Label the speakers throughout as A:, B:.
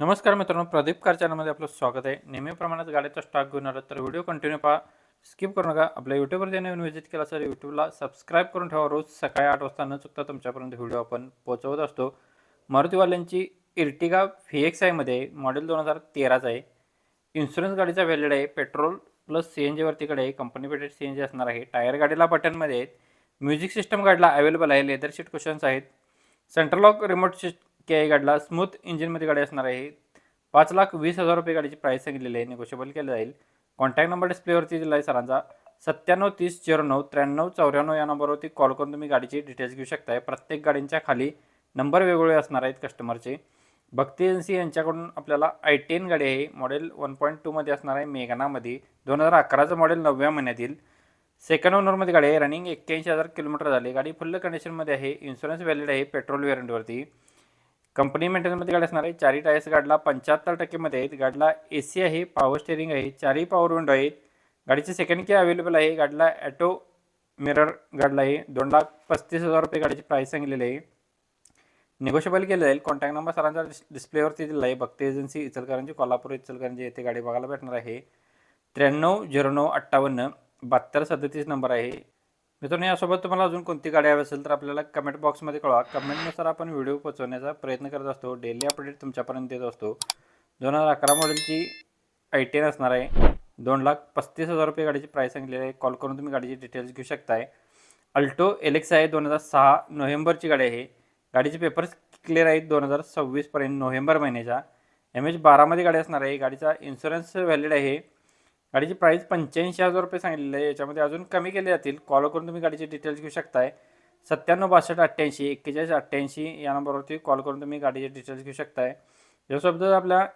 A: नमस्कार मित्रांनो, प्रदीप कार चॅनलमध्ये आपलं स्वागत आहे. नेहमीप्रमाणेच गाडीचा स्टॉक घेऊन आलो तर व्हिडिओ कंटिन्यू पहा, स्किप करू नका. आपल्या यूट्यूबवर नवीन व्हिजिट केला तर यूट्यूबला सबस्क्राईब करून ठेवा. रोज सकाळी 8 वाजता न चुकता तुमच्यापर्यंत व्हिडिओ आपण पोहोचवत असतो. मारुतीवाल्यांची इर्टिगा व्ही मध्ये मॉडेल 2013चा आहे. इन्शुरन्स गाडीचा व्हॅलिड आहे. पेट्रोल प्लस CNG वरतीकडे आहे. कंपनी पेटेड CNG असणार आहे. टायर गाडीला बटनमध्ये आहेत. म्युझिक सिस्टम गाडीला अवेलेबल आहे. लेदर सीट कुशन्स आहेत. सेंट्रल लॉक रिमोट के गाडीला स्मूथ इंजिनमध्ये गाडी असणार आहे. 5,20,000 रुपये गाडीची प्राईस सांगितलेली आहे. निगोशिएबल केलं जाईल. कॉन्टॅक्ट नंबर डिस्प्लेवरती दिला आहे सरांचा 9730099394 या नंबरवरती कॉल करून तुम्ही गाडीची डिटेल्स घेऊ शकताय. प्रत्येक गाडींच्या खाली नंबर वेगवेगळे असणार आहेत कस्टमरचे. भक्ती एजन्सी यांच्याकडून आपल्याला i10 गाडी आहे. मॉडेल 1.2 मध्ये असणार आहे. मेघनामध्ये 2011चं मॉडेल 9व्या महिन्यातील. सेकंड ओनरमध्ये गाडी आहे. रनिंग 81,000 किलोमीटर झाली. गाडी फुल कंडिशनमध्ये आहे. इन्शुरन्स व्हॅलिड आहे. पेट्रोल व्हेरियंटवरती. कंपनी मेंटेनन्समध्ये गाडी असणार आहे. चारही टायर्स गाडीला 75% मध्ये आहेत. गाडीला AC आहे. पॉवर स्टेअरिंग आहे. चारही पॉवर विंडो आहेत. गाडीची सेकंड की अवेलेबल आहे. गाडीला ॲटो मिरर गाडीला आहे. 2,35,000 रुपये गाडीची प्राईस सांगितलेली आहे. निगोशिएबल केलं जाईल. कॉन्टॅक्ट नंबर सरांचा डिस्प्लेवरती दिला आहे. भक्ती एजन्सी इचलकरंजी, कोल्हापूर इचलकरंजी येथे गाडी बघायला भेटणार आहे. 930958 7237 नंबर आहे. मित्रांनो, यासोबत तुम्हाला अजून कोणती गाडी हवी असेल तर आपल्याला कमेंट बॉक्समध्ये कळवा. कमेंटनुसार आपण व्हिडिओ पोहोचवण्याचा प्रयत्न करत असतो. डेली अपडेट तुमच्यापर्यंत देत असतो. 2011 मॉडेलची i10 असणार आहे. 2,35,000 रुपये गाडीची प्राईस सांगितलेली आहे. कॉल करून तुम्ही गाडीची डिटेल्स घेऊ शकताय. अल्टो LX आहे. 2006 नोव्हेंबरची गाडी आहे. गाडीचे पेपर्स क्लिअर आहेत. 2026 पर्यंत नोव्हेंबर महिन्याच्या. MH12 मध्ये गाडी असणार आहे. गाडीचा इन्शुरन्स व्हॅलिड आहे. गाडीची प्राईस 85,000 रुपये सांगितलेली आहे. याच्यामध्ये अजून कमी केले जातील. कॉल करून तुम्ही गाडीची डिटेल्स घेऊ शकताय. 976288 या नंबरवरती कॉल करून तुम्ही गाडीचे डिटेल्स घेऊ शकताय. यासोबत आपल्या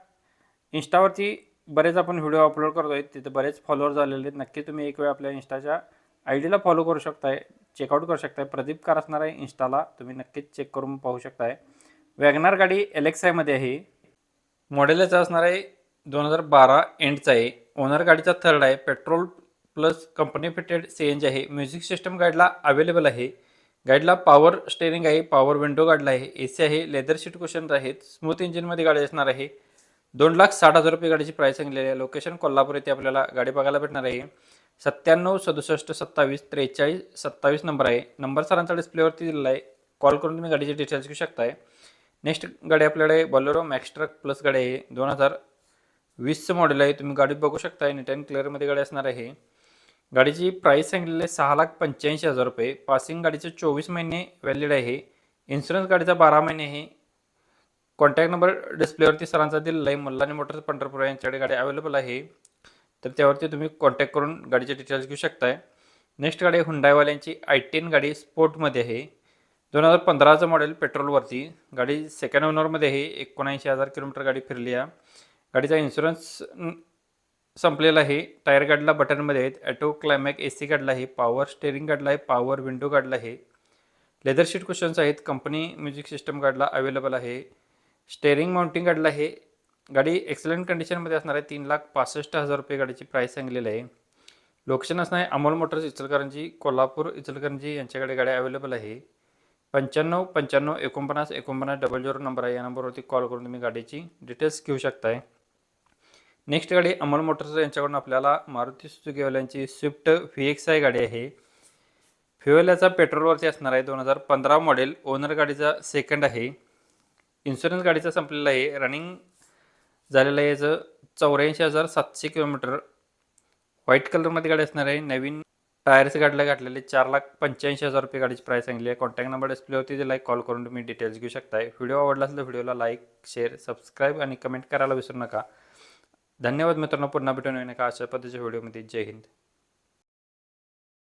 A: इंस्टावरती बरेच आपण व्हिडिओ अपलोड करतो आहे. तिथे बरेच फॉलोअर झालेले आहेत. नक्की तुम्ही एक वेळ आपल्या इंस्टाच्या ID ला फॉलो करू शकताय. चेकआउट करू शकताय. प्रदीप कार असणार आहे इंस्टाला. तुम्ही नक्कीच चेक करून पाहू शकताय. वॅगनार गाडी LXI मध्ये आहे. मॉडेलच असणार आहे 2012 एंडचा आहे. ओनर गाडीचा थर्ड आहे. Petrol plus company fitted CNG आहे. म्युझिक सिस्टम गाडीला अवेलेबल आहे. गाडीला पॉवर स्टेअरिंग आहे. पॉवर विंडो गाडीला आहे. AC आहे. लेदर सीट कुशन्स आहेत. स्मूथ इंजिनमध्ये गाडी असणार आहे. 2,60,000 रुपये गाडीची प्राईस सांगितलेली आहे. लोकेशन कोल्हापूर येथे आपल्याला गाडी बघायला भेटणार आहे. 9767274327 नंबर आहे. नंबर सरांचा डिस्प्लेवरती दिलेला आहे. कॉल करून तुम्ही गाडीचे डिटेल्स घेऊ शकताय. नेक्स्ट गाडी आपल्याकडे बोलेरो मॅक्स ट्रक प्लस गाडी आहे. 2020चं मॉडेल आहे. तुम्ही गाडी बघू शकता. नीट अँड क्लिअरमध्ये गाडी असणार आहे. गाडीची प्राईस सांगितलेली आहे 6,85,000 रुपये. पासिंग गाडीचे 24 महिने व्हॅलिड आहे. इन्शुरन्स गाडीचा 12 महिने आहे. कॉन्टॅक्ट नंबर डिस्प्लेवरती सरांचा दिलेला आहे. मल्हारी मोटर्स पंढरपूर यांच्याकडे गाडी अवेलेबल आहे. तर त्यावरती तुम्ही कॉन्टॅक्ट करून गाडीचे डिटेल्स घेऊ शकताय. नेक्स्ट गाडी हुंडाईवाल्यांची i10 गाडी स्पोर्टमध्ये आहे. 2015चं मॉडेल पेट्रोलवरती. गाडी सेकंड ओनरमध्ये आहे. 79,000 किलोमीटर गाडी फिरली आहे. गाडीचा इन्शुरन्स संपलेला आहे. टायर गाडीला बटनमध्ये आहेत. ॲटो क्लायमॅक AC गाडीला आहे. पॉवर स्टेअरिंग गाडीला आहे. पॉवर विंडो गाडीला आहे. लेदर सीट कुशन्स आहेत. कंपनी म्युझिक सिस्टम गाडीला अवेलेबल आहे. स्टेअरिंग माउंटिंग गाडीला आहे. गाडी एक्सलंट कंडिशनमध्ये असणार आहे. 3,65,000 रुपये गाडीची प्राईस सांगलेली आहे. लोकेशन असणार आहे अमोल मोटर्स इचलकरंजी, कोल्हापूर इचलकरंजी यांच्याकडे गाडी अवेलेबल आहे. 9555494900 नंबर आहे. या नंबरवरती कॉल करून तुम्ही गाडीची डिटेल्स घेऊ शकताय. नेक्स्ट गाडी अमोल मोटर्स यांच्याकडून आपल्याला मारुती सुझुकी वाल्यांची स्विफ्ट VXI गाडी आहे. फ्युएल याचा पेट्रोलवरती असणार आहे. 2015 मॉडेल. ओनर गाडीचा सेकंड आहे. इन्शुरन्स गाडीचा संपलेला आहे. रनिंग झालेलं आहे याचं 84,700 किलोमीटर. व्हाईट कलरमध्ये गाडी असणार आहे. नवीन टायर्स गाडीला घातलेले. 4,85,000 रुपये गाडीची प्राईस सांगली आहे. कॉन्टॅक्ट नंबर डिस्प्लेवरती दिला आहे. कॉल करून तुम्ही डिटेल्स घेऊ शकताय. व्हिडिओ आवडला असेल तर व्हिडिओला लाईक, शेअर, सबस्क्राईब आणि कमेंट करायला विसरू नका. धन्यवाद मित्रांनो. पुन्हा भेटून नवीन एका अशा पद्धतीच्या व्हिडिओमध्ये. जय हिंद.